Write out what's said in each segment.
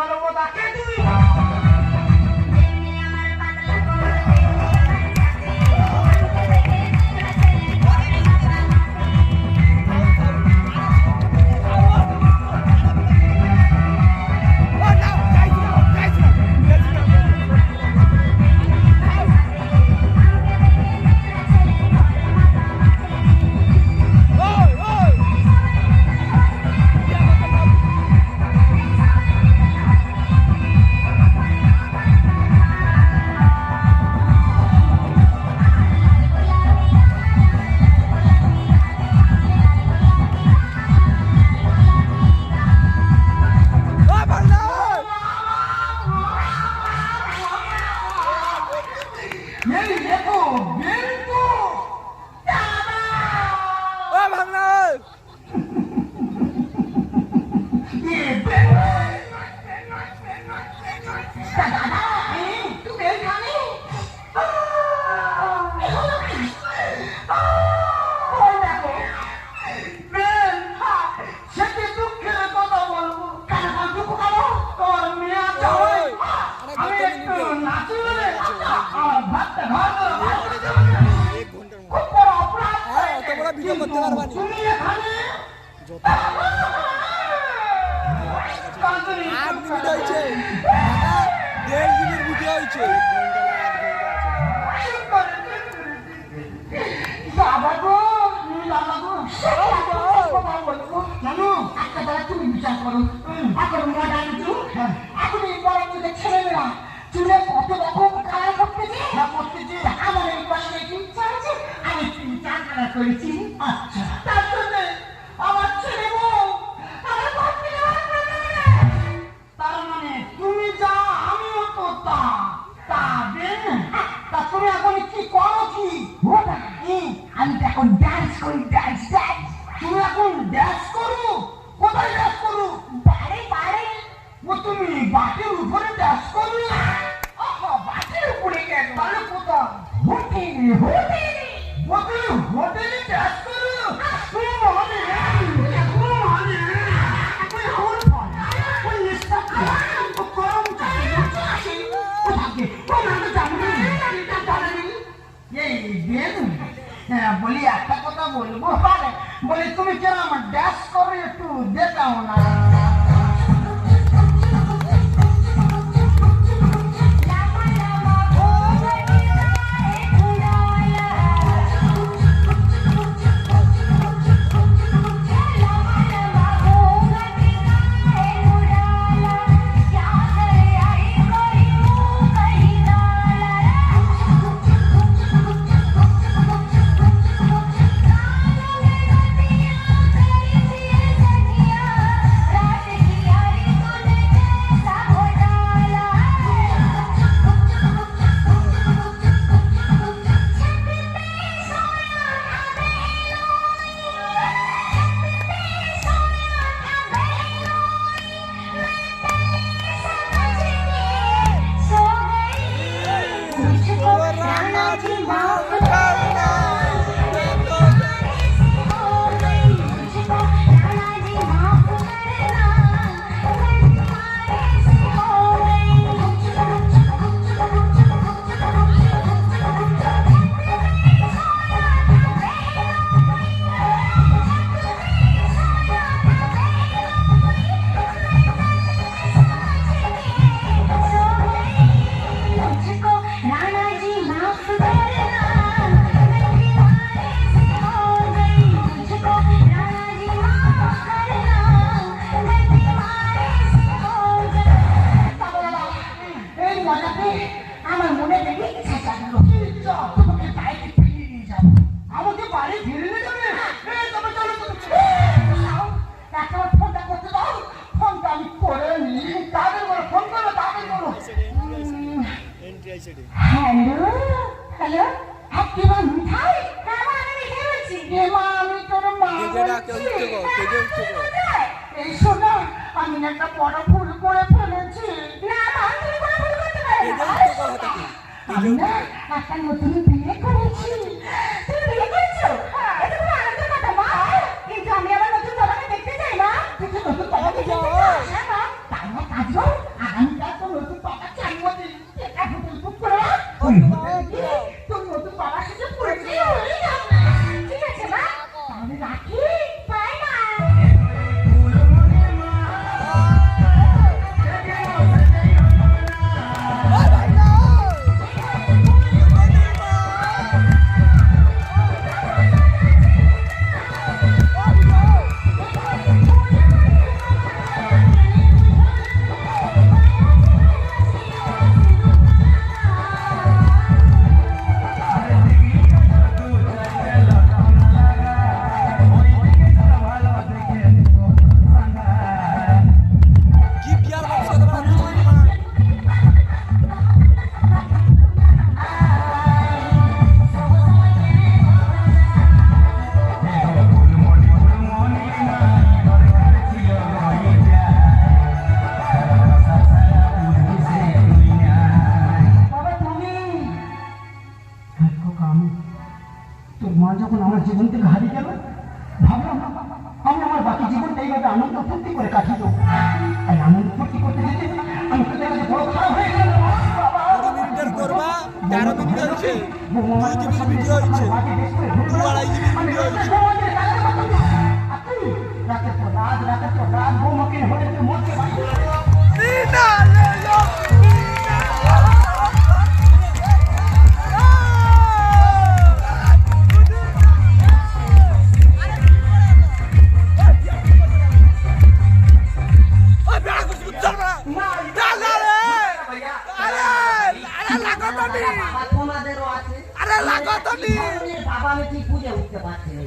মানবতা কে তুমি? বলি একটা কথা বলবো, বলি তুমি কেন আমার ড্যাশ করো একটু দেখাও না। হ্যালো হ্যালো হ্যাপি মিঠাই আমি তোর মা এই শোনো আমি একটা বড় ভুল করে ফেলেছি। না আমি না একটা নতুন বিয়ে করেছি। তুমি বিয়ে করেছো? এটা খুব আনন্দের কথা মা, কিন্তু আমি আমার নতুন বাবাকে দেখতে চাই না। কিছু নতুন বাবাকে দেখতে চাই না তাই না কাজল আনন্দ ফুর্তি করে কাটিয়ে দেবো। আর আনন্দ ফুর্তি করতে যেতে আমি তোদের কাছে বড় খারাপ হয়ে গেল বাবা। 2 মিনিটের করবা 13 মিনিট হচ্ছে 2 জিবি ভিডিও হচ্ছে 2.5 জিবি ভিডিও হচ্ছে। রাতের পর রাত বৌমাকে হোটেলে মরতে পারি তোমাদেরও আছে। বাবা আমি ঠিক বুঝে উঠতে পারছি না।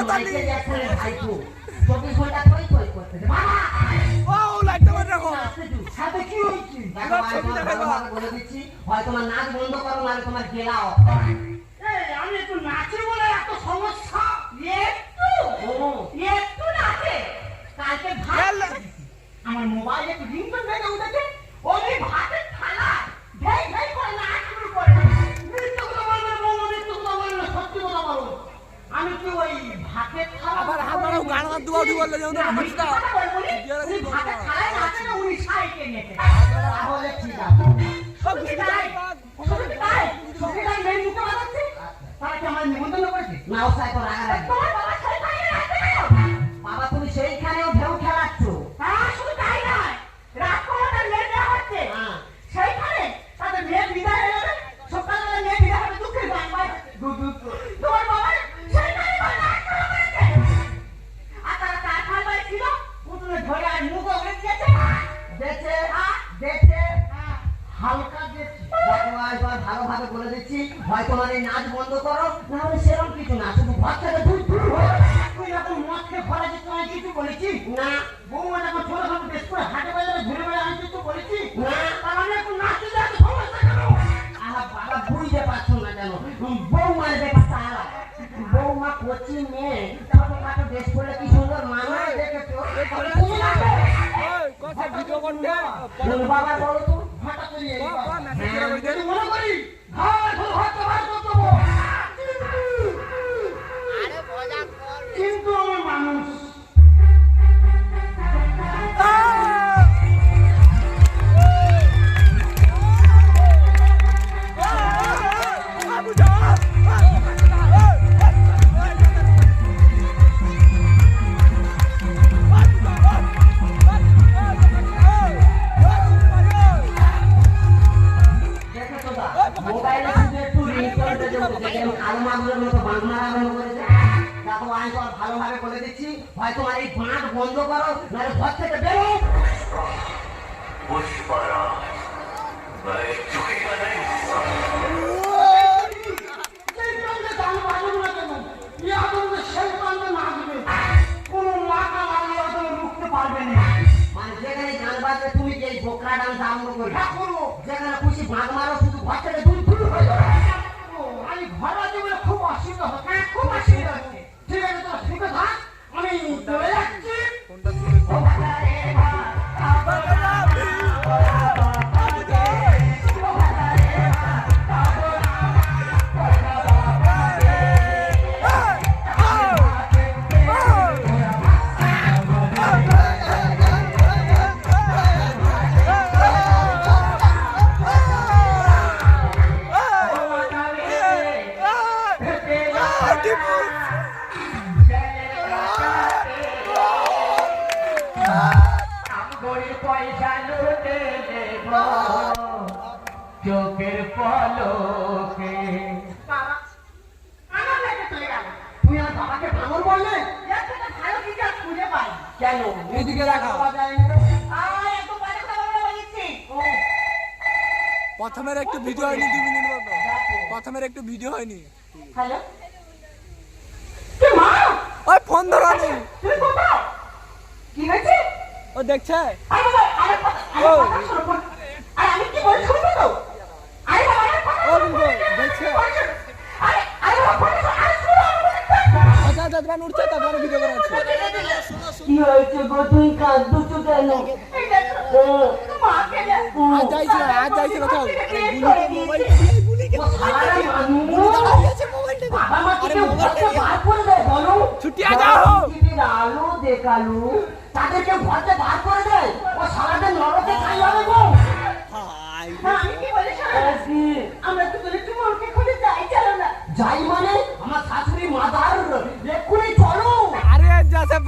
মাইকে যাচ্ছে রে ভাইপো, 24 ঘন্টা কই করতেছে। বাবা! সাথে কি হয়েছে? দেখো ভাই, তোমার ভালোভাবে বলে দিচ্ছি, হয় তোমার নাচ বন্ধ করো, নাহলে তোমার গেলা অফ। আমি একটু নাচি বলে এত সমস্যা। একটু নাচে কালকে ভাত আমার মোবাইলে কি রিংটোন বেজে উঠেছে, ওই ভাতের থালা ভেই ভেই করে নাচ শুরু করে। মিথ্যে কথা বলবে না বৌমা, মিথ্যে কথা বলবে না, সত্যি কথা বলো। আমি কি ওই ভাতের থালা আবার হাত বাড়াও, গান গান দুয়াটি বললে যেমন না, বুঝতা মিথ্যে কথা বলবো না। গেলে উনি কি ভাতের বলবো? থালায় নাচে না, উনি সাইকে নেচে। তাহলে ঠিক আছে। শুধু কি তাই? শুধু কি তাই? শুধু কি তাই মেয়ে মুখে বাজাচ্ছে? তারা কি আমার নিমন্ত্রণ করেছে? না ও সাইকো রাগারাগি। তোমার বাবা সেইখানে নাচতে গেল। বাবা তুমি সেইখানেও ঢেউ খেলাচ্ছ। হ্যাঁ, শুধু তাই নয়, রাজকুমারটা মেয়ে দেওয়া হচ্ছে হ্যাঁ। সেইখানে তাদের মেয়ে বিদায় হয়ে যাবে, সকালবেলা মেয়ে বিদায় হবে দুঃখের গান গায়। তোমার বাবা সেইখানে নাচ শুরু করেছে। আর তারা তার খালবায় ছিল, পুতুলে ধরে আর মুখে উড়ে দিয়েছে। দেখছে হ্যাঁ, দেখছে হ্যাঁ। হালকা দেখছি। দেখো একবার ভালোভাবে বলে দিচ্ছি, হয় তোমার এই নাচ বন্ধ করো, নাহলে সেরকম কিছু না, শুধু ঘর থেকে দূর দূর হয়ে তুই এরকম মদ খেয়ে ঘরে যে তোমায় কিছু বলেছি? না বৌমা যখন ছোট ছোট বেশ করে হাটে বাজারে ঘুরে বেড়ে আমি কিছু বলেছি? না তার আমি একটু নাচতে যাচ্ছি, সমস্যা কেন? আহা বাবা বুঝতে পারছো না কেন, বৌমার ব্যাপারটা আলাদা। বৌমা কচি মেয়ে, ছোটখাটো ড্রেস পরলে কি সুন্দর মানায় দেখেছো। তুমি না কথা ভিডিও করতে বল বাবা বলো তো। হঠাৎ করে এই বাবা কথা। মেসেজ করে বইতে আমি মনে করি ঘর ঘর ঘর তো বার করতে হবো। কিন্তু আমার মানুষ দেখেছো দা, মোবাইলে শুধু একটু রিংটোন বেজে উঠেছে, যেমন কালো মাগুরের মতো বাঁধ মারা আরম্ভ করেছে। দেখো আমি তো ভালোভাবে বলে দিচ্ছি, হয় তোমার এই বাঁধ বন্ধ করো, নাহলে ঘর থেকে বেরো। সেই প্রান্তে গান বাজুক না কেন, এই আতঙ্কে সেই প্রান্তে নাচবে। কোনো মাথা লাগিয়ে অত রুখতে পারবে না। মানে যেখানে গান বাজবে তুমি যে এই বোকরা ডান্স আরম্ভ করবে, হ্যাঁ, করবো। যেখানে খুশি বাঁধ মারো, শুধু ঘর থেকে দূর দূর হয়ে যাবে। ও, আমি ঘর আছে বলে খুব অসুবিধা হচ্ছে। হ্যাঁ, খুব অসুবিধা হচ্ছে। ঠিক আছে, তোরা শুনে থাক, আমি চলে যাচ্ছি। কোনটা তুলে পয়সা লুটে দেব চোখের পলকে। বাবা, আমার লেগে চলে গেল। তুমি আমার বাবাকে ভাঙর বললে এর থেকে ভালো কিছু আর খুঁজে পাই না। কেন? এদিকে রাখা। পাওয়া যায় না। আয়, একটু বাইরে কথা বলে বলেছি। প্রথমের একটু ভিডিও হয়নি 2 মিনিট মতো, প্রথমের একটু ভিডিও হয়নি। হ্যালো, কি মা, ওই ফোন ধরো নি, তুমি কোথায়? কি হয়েছে? ও দেখছে আরে বাবা, আরে কথা, আরে কথা শোনো, কথা। আরে আমি কি বলছি শুনবে তো? আরে বাবা, আরে কথা ও শোনো, কিন্তু দেখছে। আরে আরে বাবা, কথা শোনো, আরে শোনো, আমি বলছি। আচ্ছা আচ্ছা তোমার উঠছে, তারপরে ভিডিও করা আছে। কি হয়েছে গো, তুই কাঁদছো কেন? এই দেখো, মা কে আজ যাইছিল কোথাও, গুলি মোবাইল দিয়ে গুলি ও শালারা মানুষ দাঁড়িয়েছে মোবাইলটা দে। বাবা মা আরে কেউ মোবাইলটা ঘরতে নিয়ে বার করে দেয় বলো ছুটিয়া যাও। পৃথিবীর আলো দেখালু তাদেরকে ঘরতে বার করে দেয় ও সারাদিন নরকে খাই হবে গো হাই হ্যাঁ, আমি কি বলি শোনো না? কি? আমরা তো বলে তুমি ওকে খুঁজে যাই চলো না। যাই মানে আমার শাশুড়ি মাদার এক্ষুনি চলো আরে যাচ্ছে